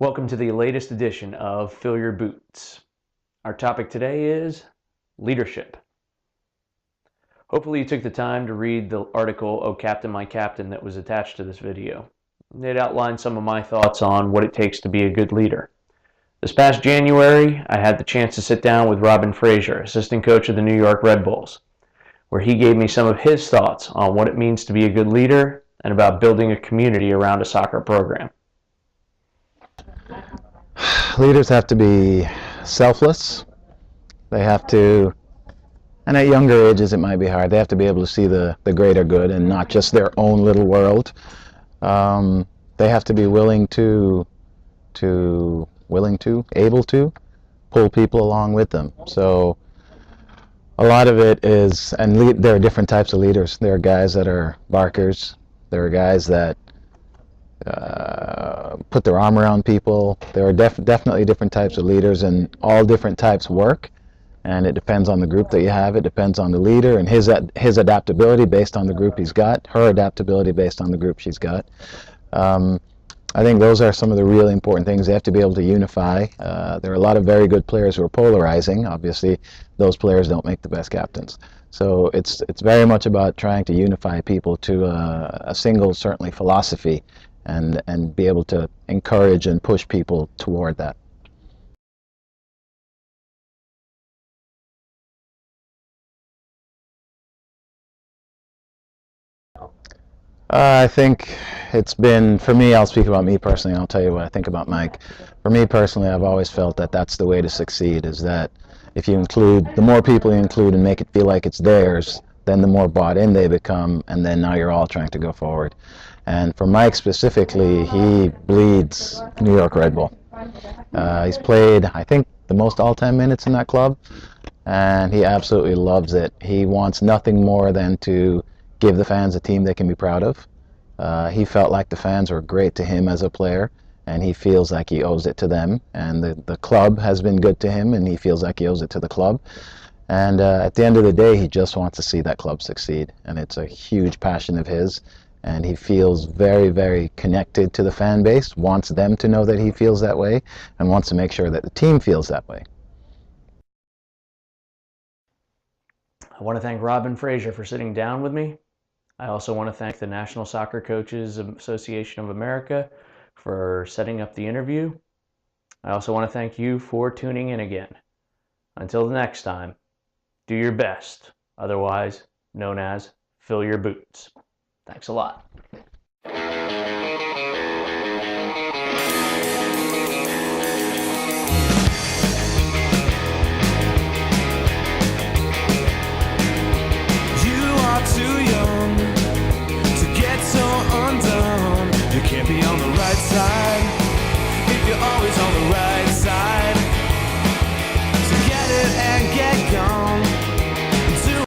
Welcome to the latest edition of Fill Your Boots. Our topic today is leadership. Hopefully you took the time to read the article, "Oh Captain, My Captain," that was attached to this video. It outlined some of my thoughts on what it takes to be a good leader. This past January, I had the chance to sit down with Robin Fraser, assistant coach of the New York Red Bulls, where he gave me some of his thoughts on what it means to be a good leader and about building a community around a soccer program. Leaders have to be selfless. They have to, and at younger ages it might be hard, they have to be able to see the greater good and not just their own little world. They have to be able to pull people along with them. So a lot of it is, and there are different types of leaders. There are guys that are barkers. There are guys that put their arm around people. There are definitely different types of leaders, and all different types work, and it depends on the group that you have. It depends on the leader and his adaptability based on the group he's got, her adaptability based on the group she's got. I think those are some of the really important things. They have to be able to unify. There are a lot of very good players who are polarizing. Obviously, those players don't make the best captains. So it's very much about trying to unify people to a single, certainly, philosophy, and be able to encourage and push people toward that. I think it's been, for me, I'll speak about me personally, and I'll tell you what I think about Mike. For me personally, I've always felt that that's the way to succeed, is that if you include, the more people you include and make it feel like it's theirs, then the more bought in they become, and then now you're all trying to go forward. And for Mike specifically, he bleeds New York Red Bull. He's played, I think, the most all-time minutes in that club, and he absolutely loves it. He wants nothing more than to give the fans a team they can be proud of. He felt like the fans were great to him as a player, and he feels like he owes it to them. And the club has been good to him, and he feels like he owes it to the club. And at the end of the day, he just wants to see that club succeed, and it's a huge passion of his. And he feels very, very connected to the fan base, wants them to know that he feels that way, and wants to make sure that the team feels that way. I want to thank Robin Fraser for sitting down with me. I also want to thank the National Soccer Coaches Association of America for setting up the interview. I also want to thank you for tuning in again. Until the next time, do your best, otherwise known as fill your boots. Thanks a lot. Too young to get so undone. You can't be on the right side